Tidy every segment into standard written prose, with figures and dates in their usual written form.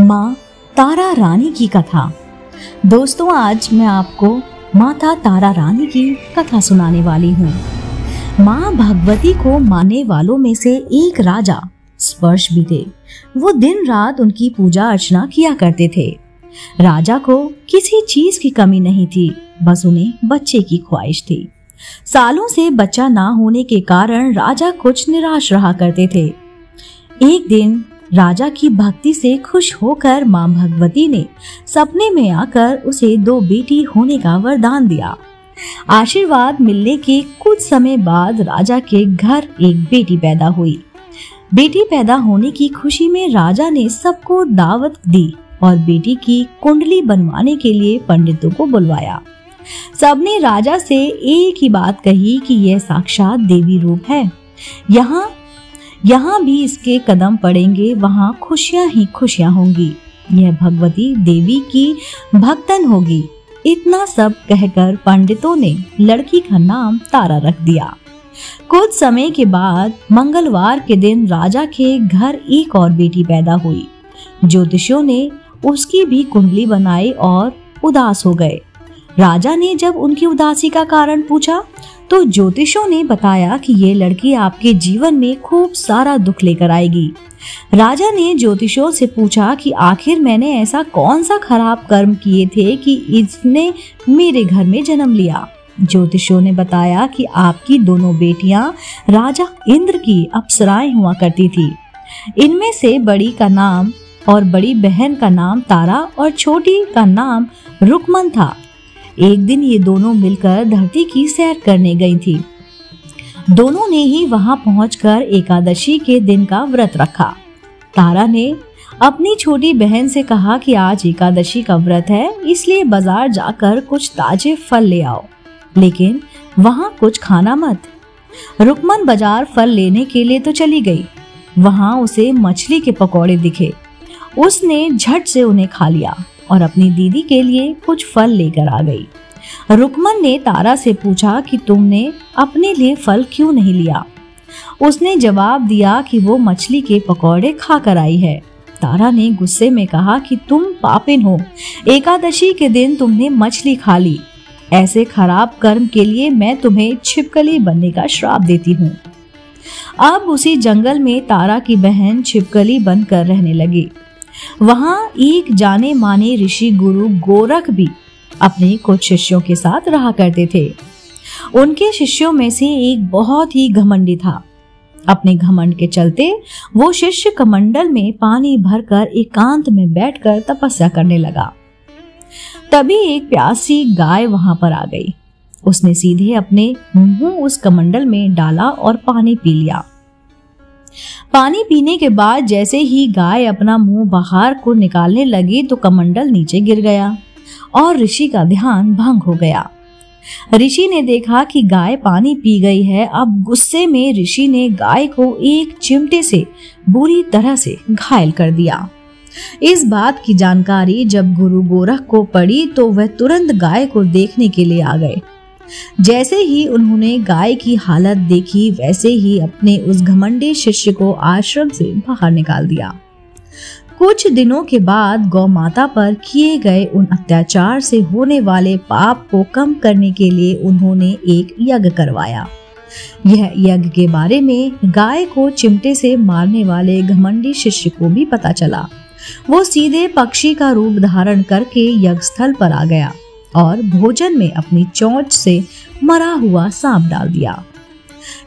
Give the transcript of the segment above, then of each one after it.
माँ तारा रानी की कथा। दोस्तों, आज मैं आपको माता तारा रानी की कथा सुनाने वाली हूँ। माँ भगवती को मानने वालों में से एक राजा स्पर्श भी थे। वो दिन रात उनकी पूजा अर्चना किया करते थे। राजा को किसी चीज की कमी नहीं थी, बस उन्हें बच्चे की ख्वाहिश थी। सालों से बच्चा ना होने के कारण राजा कुछ निराश रहा करते थे। एक दिन राजा की भक्ति से खुश होकर मां भगवती ने सपने में आकर उसे 2 बेटी होने का वरदान दिया। आशीर्वाद मिलने के कुछ समय बाद राजा के घर एक बेटी पैदा हुई। बेटी पैदा होने की खुशी में राजा ने सबको दावत दी और बेटी की कुंडली बनवाने के लिए पंडितों को बुलवाया। सबने राजा से एक ही बात कही कि यह साक्षात देवी रूप है। यहाँ भी इसके कदम पड़ेंगे, वहाँ खुशियां ही खुशियां होंगी। यह भगवती देवी की भक्तन होगी। इतना सब कहकर पंडितों ने लड़की का नाम तारा रख दिया। कुछ समय के बाद मंगलवार के दिन राजा के घर एक और बेटी पैदा हुई। ज्योतिषियों ने उसकी भी कुंडली बनाई और उदास हो गए। राजा ने जब उनकी उदासी का कारण पूछा तो ज्योतिषों ने बताया कि ये लड़की आपके जीवन में खूब सारा दुख लेकर आएगी। राजा ने ज्योतिषों से पूछा कि आखिर मैंने ऐसा कौन सा खराब कर्म किए थे कि इसने मेरे घर में जन्म लिया। ज्योतिषों ने बताया कि आपकी दोनों बेटियां राजा इंद्र की अप्सराएं हुआ करती थी। इनमें से बड़ी का नाम और बड़ी बहन का नाम तारा और छोटी का नाम रुकमन था। एक दिन ये दोनों मिलकर धरती की सैर करने गई थी। दोनों ने ही वहां पहुंचकर एकादशी के दिन का व्रत रखा। तारा ने अपनी छोटी बहन से कहा कि आज एकादशी का व्रत है, इसलिए बाजार जाकर कुछ ताजे फल ले आओ, लेकिन वहां कुछ खाना मत। रुकमन बाजार फल लेने के लिए तो चली गई। वहां उसे मछली के पकौड़े दिखे। उसने झट से उन्हें खा लिया और अपनी दीदी के लिए कुछ फल लेकर आ गई। रुकमन ने तारा से पूछा कि तुमने अपने लिए फल क्यों नहीं लिया। उसने जवाब दिया कि वो मछली के पकौड़े खाकर आई है। तारा ने गुस्से में कहा कि तुम पापिन हो, एकादशी के दिन तुमने मछली खा ली। ऐसे खराब कर्म के लिए मैं तुम्हें छिपकली बनने का श्राप देती हूँ। अब उसी जंगल में तारा की बहन छिपकली बनकर रहने लगी। वहां एक जाने माने ऋषि गुरु गोरख भी अपने कुछ शिष्यों के साथ रहा करते थे। उनके शिष्यों में से एक बहुत ही घमंडी था। अपने घमंड के चलते वो शिष्य कमंडल में पानी भरकर एकांत में बैठकर तपस्या करने लगा। तभी एक प्यासी गाय वहां पर आ गई। उसने सीधे अपने मुंह उस कमंडल में डाला और पानी पी लिया। पानी पीने के बाद जैसे ही गाय अपना मुंह बाहर को निकालने लगी तो कमंडल नीचे गिर गया और ऋषि का ध्यान भंग हो गया। ऋषि ने देखा कि गाय पानी पी गई है। अब गुस्से में ऋषि ने गाय को एक चिमटे से बुरी तरह से घायल कर दिया। इस बात की जानकारी जब गुरु गोरख को पड़ी तो वह तुरंत गाय को देखने के लिए आ गए। जैसे ही उन्होंने गाय की हालत देखी, वैसे ही अपने उस घमंडी शिष्य को आश्रम से बाहर निकाल दिया। कुछ दिनों के बाद गौ माता पर किए गए उन अत्याचार से होने वाले पाप को कम करने के लिए उन्होंने एक यज्ञ करवाया। यह यज्ञ के बारे में गाय को चिमटे से मारने वाले घमंडी शिष्य को भी पता चला। वो सीधे पक्षी का रूप धारण करके यज्ञ स्थल पर आ गया और भोजन में अपनी चोंच से मरा हुआ सांप डाल दिया।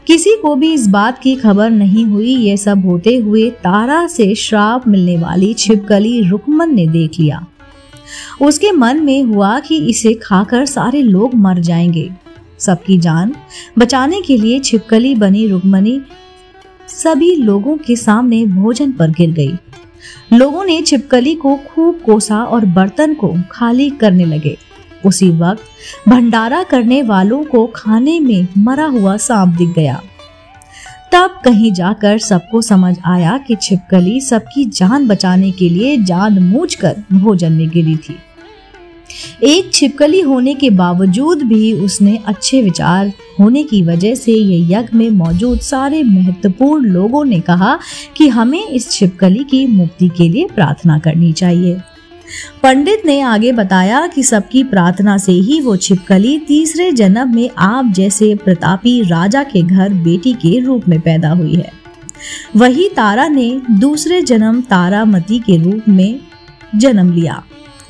किसी को भी इस बात की खबर नहीं हुई। यह सब होते हुए तारा से श्राप मिलने वाली छिपकली रुकमन ने देख लिया। उसके मन में हुआ कि इसे खाकर सारे लोग मर जाएंगे। सबकी जान बचाने के लिए छिपकली बनी रुकमनी सभी लोगों के सामने भोजन पर गिर गई। लोगों ने छिपकली को खूब कोसा और बर्तन को खाली करने लगे। उसी वक्त भंडारा करने वालों को खाने में मरा हुआ सांप दिख गया। तब कहीं जाकर सबको समझ आया कि छिपकली सबकी जान बचाने के लिए जानबूझकर भोजन में गिरी थी। एक छिपकली होने के बावजूद भी उसने अच्छे विचार होने की वजह से ये यज्ञ में मौजूद सारे महत्वपूर्ण लोगों ने कहा कि हमें इस छिपकली की मुक्ति के लिए प्रार्थना करनी चाहिए। पंडित ने आगे बताया कि सबकी प्रार्थना से ही वो छिपकली तीसरे जन्म में आप जैसे प्रतापी राजा के घर बेटी के रूप में पैदा हुई है। वही तारा ने दूसरे जन्म तारामती के रूप में जन्म लिया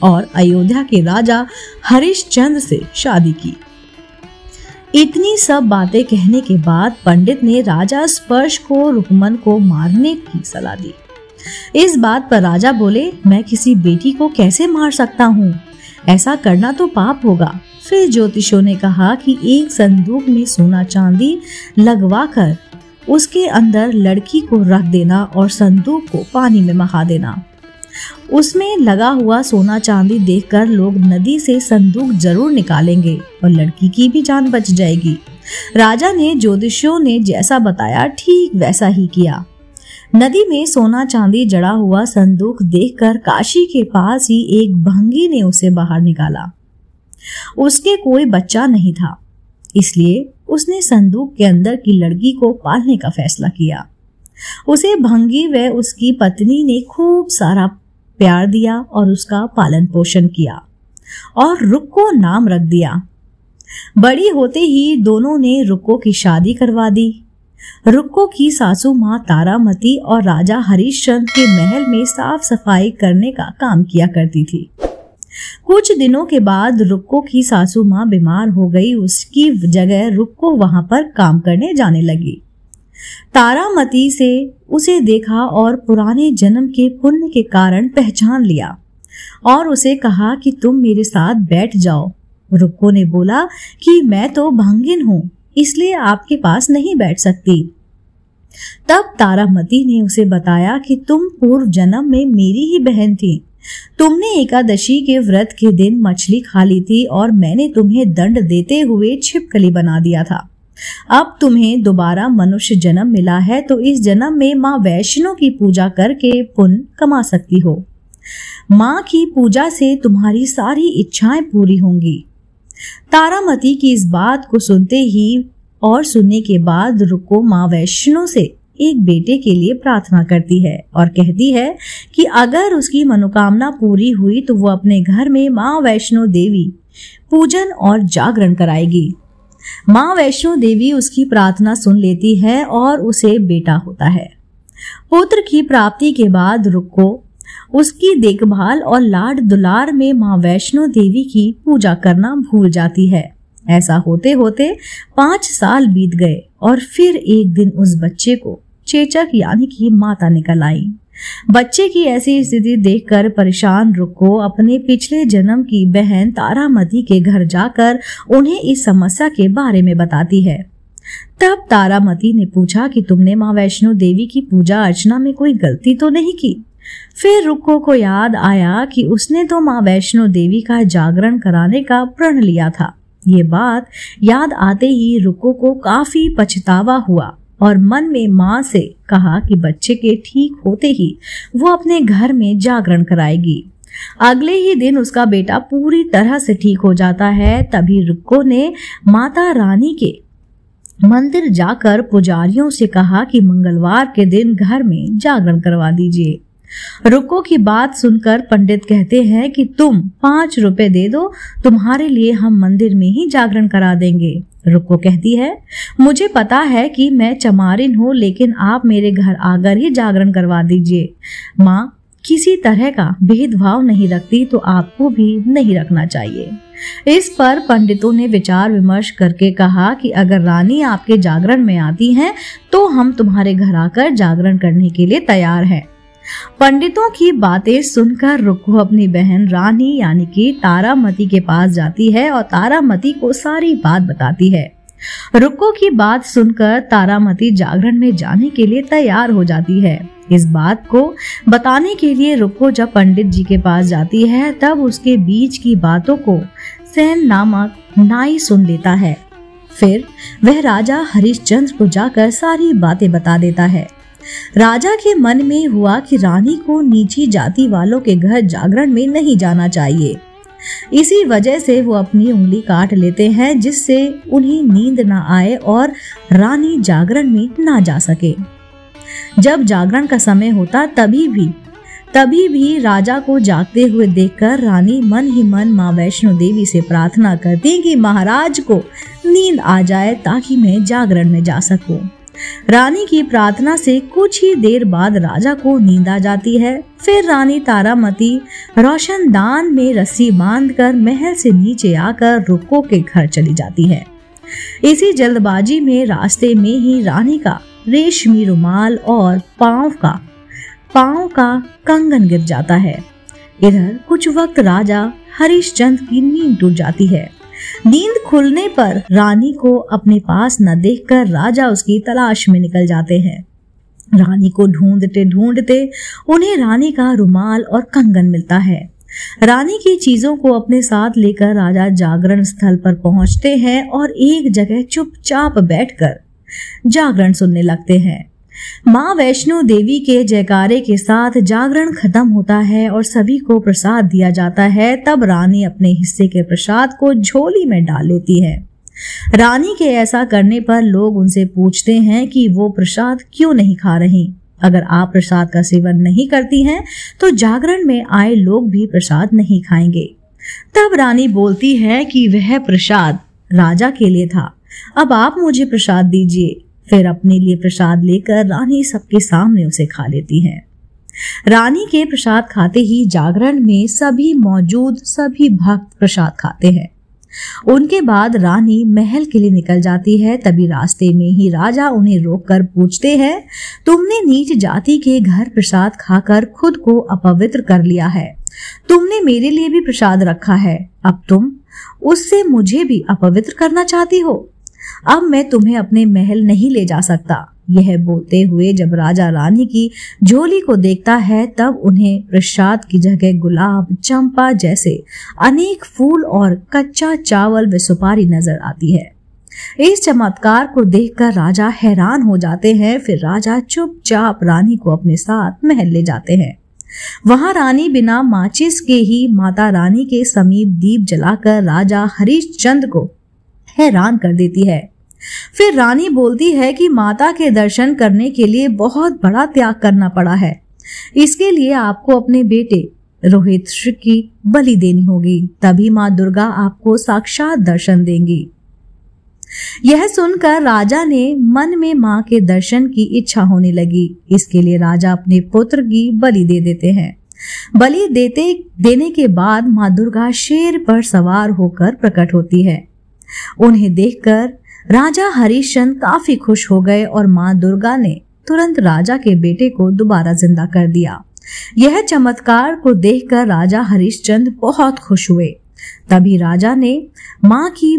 और अयोध्या के राजा हरिश्चंद्र से शादी की। इतनी सब बातें कहने के बाद पंडित ने राजा स्पर्श को रुकमन को मारने की सलाह दी। इस बात पर राजा बोले, मैं किसी बेटी को कैसे मार सकता हूँ? ऐसा करना तो पाप होगा। फिर ज्योतिषों ने कहा कि एक संदूक में सोना चांदी लगवाकर उसके अंदर लड़की को रख देना और संदूक को पानी में बहा देना। उसमें लगा हुआ सोना चांदी देखकर लोग नदी से संदूक जरूर निकालेंगे और लड़की की भी जान बच जाएगी। राजा ने ज्योतिषियों ने जैसा बताया ठीक वैसा ही किया। नदी में सोना चांदी जड़ा हुआ संदूक देखकर काशी के पास ही एक भंगी ने उसे बाहर निकाला। उसके कोई बच्चा नहीं था, इसलिए उसने संदूक के अंदर की लड़की को पालने का फैसला किया। उसे भंगी व उसकी पत्नी ने खूब सारा प्यार दिया और उसका पालन पोषण किया और रुक्को नाम रख दिया। बड़ी होते ही दोनों ने रुक्को की शादी करवा दी। रुक्को की सासू माँ तारामती और राजा हरिश्चंद्र के महल में साफ सफाई करने का काम किया करती थी। कुछ दिनों के बाद रुक्को की सासू माँ बीमार हो गई। उसकी जगह रुक्को वहां पर काम करने जाने लगी। तारामती से उसे देखा और पुराने जन्म के पुण्य के कारण पहचान लिया और उसे कहा कि तुम मेरे साथ बैठ जाओ। रुक्को ने बोला कि मैं तो भंगिन हूँ, इसलिए आपके पास नहीं बैठ सकती। तब तारामती ने उसे बताया कि तुम पूर्व जन्म में मेरी ही बहन थी। तुमने एकादशी के व्रत के दिन मछली खा ली थी और मैंने तुम्हें दंड देते हुए छिपकली बना दिया था। अब तुम्हें दोबारा मनुष्य जन्म मिला है तो इस जन्म में माँ वैष्णो की पूजा करके पुण्य कमा सकती हो। माँ की पूजा से तुम्हारी सारी इच्छाएं पूरी होंगी। तारामती की इस बात को सुनते ही और सुनने के बाद रुक्को माँ वैष्णो से एक बेटे के लिए प्रार्थना करती है और कहती है कि अगर उसकी मनोकामना पूरी हुई तो वो अपने घर में माँ वैष्णो देवी पूजन और जागरण कराएगी। माँ वैष्णो देवी उसकी प्रार्थना सुन लेती है और उसे बेटा होता है। पुत्र की प्राप्ति के बाद रुक्को उसकी देखभाल और लाड दुलार में माँ वैष्णो देवी की पूजा करना भूल जाती है। ऐसा होते होते 5 साल बीत गए और फिर एक दिन उस बच्चे को चेचक यानी कि माता निकल आई। बच्चे की ऐसी स्थिति देखकर परेशान रुक्को अपने पिछले जन्म की बहन तारामती के घर जाकर उन्हें इस समस्या के बारे में बताती है। तब तारामती ने पूछा कि तुमने माँ वैष्णो देवी की पूजा अर्चना में कोई गलती तो नहीं की? फिर रुक्को को याद आया कि उसने तो माँ वैष्णो देवी का जागरण कराने का प्रण लिया था। ये बात याद आते ही रुक्को को काफी पछतावा हुआ और मन में माँ से कहा कि बच्चे के ठीक होते ही वो अपने घर में जागरण कराएगी। अगले ही दिन उसका बेटा पूरी तरह से ठीक हो जाता है। तभी रुक्को ने माता रानी के मंदिर जाकर पुजारियों से कहा कि मंगलवार के दिन घर में जागरण करवा दीजिए। रुक्को की बात सुनकर पंडित कहते हैं कि तुम 5 रुपए दे दो, तुम्हारे लिए हम मंदिर में ही जागरण करा देंगे। रुक्को कहती है, मुझे पता है कि मैं चमारिन हूँ, लेकिन आप मेरे घर आकर ही जागरण करवा दीजिए। माँ किसी तरह का भेदभाव नहीं रखती तो आपको भी नहीं रखना चाहिए। इस पर पंडितों ने विचार विमर्श करके कहा कि अगर रानी आपके जागरण में आती हैं तो हम तुम्हारे घर आकर जागरण करने के लिए तैयार हैं। पंडितों की बातें सुनकर रुक्को अपनी बहन रानी यानी कि तारामती के पास जाती है और तारामती को सारी बात बताती है। रुक्को की बात सुनकर तारामती जागरण में जाने के लिए तैयार हो जाती है। इस बात को बताने के लिए रुक्को जब पंडित जी के पास जाती है तब उसके बीच की बातों को सेन नामक नाई सुन लेता है। फिर वह राजा हरिश्चंद्र को जाकर सारी बातें बता देता है। राजा के मन में हुआ कि रानी को नीची जाति वालों के घर जागरण में नहीं जाना चाहिए। इसी वजह से वो अपनी उंगली काट लेते हैं, जिससे उन्हें नींद ना आए और रानी जागरण में ना जा सके। जब जागरण का समय होता तभी भी राजा को जागते हुए देखकर रानी मन ही मन माँ वैष्णो देवी से प्रार्थना करती कि महाराज को नींद आ जाए ताकि मैं जागरण में जा सकूं। रानी की प्रार्थना से कुछ ही देर बाद राजा को नींद आ जाती है। फिर रानी तारामती रोशनदान में रस्सी बांधकर महल से नीचे आकर रुक्को के घर चली जाती है। इसी जल्दबाजी में रास्ते में ही रानी का रेशमी रुमाल और पांव का कंगन गिर जाता है। इधर कुछ वक्त राजा हरिश्चंद्र की नींद टूट जाती है। नींद खुलने पर रानी को अपने पास न देखकर राजा उसकी तलाश में निकल जाते हैं। रानी को ढूंढते उन्हें रानी का रुमाल और कंगन मिलता है। रानी की चीजों को अपने साथ लेकर राजा जागरण स्थल पर पहुंचते हैं और एक जगह चुपचाप बैठकर जागरण सुनने लगते हैं। माँ वैष्णो देवी के जयकारे के साथ जागरण खत्म होता है और सभी को प्रसाद दिया जाता है। तब रानी अपने हिस्से के प्रसाद को झोली में डाल लेती है। रानी के ऐसा करने पर लोग उनसे पूछते हैं कि वो प्रसाद क्यों नहीं खा रही। अगर आप प्रसाद का सेवन नहीं करती हैं तो जागरण में आए लोग भी प्रसाद नहीं खाएंगे। तब रानी बोलती है कि वह प्रसाद राजा के लिए था, अब आप मुझे प्रसाद दीजिए। फिर अपने लिए प्रसाद लेकर रानी सबके सामने उसे खा लेती है। रानी के प्रसाद खाते ही जागरण में सभी भक्त प्रसाद खाते हैं। उनके बाद रानी महल के लिए निकल जाती है। तभी रास्ते में ही राजा उन्हें रोककर पूछते हैं, तुमने नीच जाति के घर प्रसाद खाकर खुद को अपवित्र कर लिया है। तुमने मेरे लिए भी प्रसाद रखा है, अब तुम उससे मुझे भी अपवित्र करना चाहती हो। अब मैं तुम्हें अपने महल नहीं ले जा सकता। यह बोलते हुए जब राजा रानी की झोली को देखता है तब उन्हें प्रसाद की जगह गुलाब, चंपा जैसे अनेक फूल और कच्चा चावल व सुपारी नजर आती है। इस चमत्कार को देखकर राजा हैरान हो जाते हैं। फिर राजा चुपचाप रानी को अपने साथ महल ले जाते हैं। वहां रानी बिना माचिस के ही माता रानी के समीप दीप जलाकर राजा हरिश्चंद्र को हैरान कर देती है। फिर रानी बोलती है कि माता के दर्शन करने के लिए बहुत बड़ा त्याग करना पड़ा है। इसके लिए आपको अपने बेटे रोहित की बलि देनी होगी, तभी माँ दुर्गा आपको साक्षात दर्शन देंगी। यह सुनकर राजा ने मन में माँ के दर्शन की इच्छा होने लगी। इसके लिए राजा अपने पुत्र की बलि दे देते हैं। बलि देने के बाद माँ दुर्गा शेर पर सवार होकर प्रकट होती है। उन्हें देखकर राजा हरिश्चंद्र काफी खुश हो गए और माँ दुर्गा ने तुरंत राजा के बेटे को दोबारा जिंदा कर दिया। यह चमत्कार को देखकर राजा हरिश्चंद्र बहुत खुश हुए। तभी राजा ने माँ की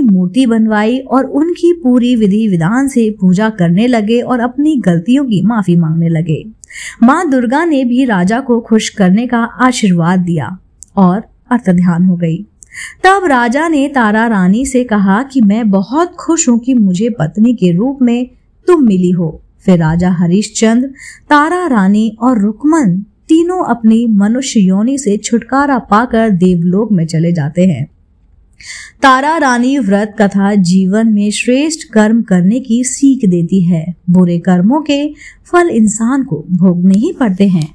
मूर्ति बनवाई और उनकी पूरी विधि विधान से पूजा करने लगे और अपनी गलतियों की माफी मांगने लगे। माँ दुर्गा ने भी राजा को खुश करने का आशीर्वाद दिया और अर्तध्यान हो गई। तब राजा ने तारा रानी से कहा कि मैं बहुत खुश हूं कि मुझे पत्नी के रूप में तुम मिली हो। फिर राजा हरिश्चंद्र, तारा रानी और रुक्मन तीनों अपनी मनुष्य योनि से छुटकारा पाकर देवलोक में चले जाते हैं। तारा रानी व्रत कथा जीवन में श्रेष्ठ कर्म करने की सीख देती है। बुरे कर्मों के फल इंसान को भोगने ही पड़ते हैं।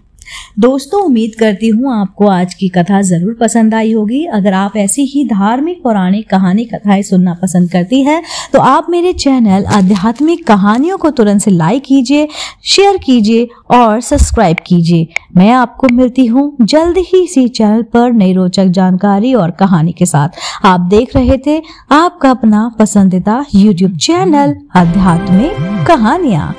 दोस्तों, उम्मीद करती हूँ आपको आज की कथा जरूर पसंद आई होगी। अगर आप ऐसी ही धार्मिक पौराणिक कहानी कथाएं सुनना पसंद करती हैं तो आप मेरे चैनल आध्यात्मिक कहानियों को तुरंत से लाइक कीजिए, शेयर कीजिए और सब्सक्राइब कीजिए। मैं आपको मिलती हूँ जल्द ही इसी चैनल पर नई रोचक जानकारी और कहानी के साथ। आप देख रहे थे आपका अपना पसंदीदा YouTube चैनल आध्यात्मिक कहानियाँ।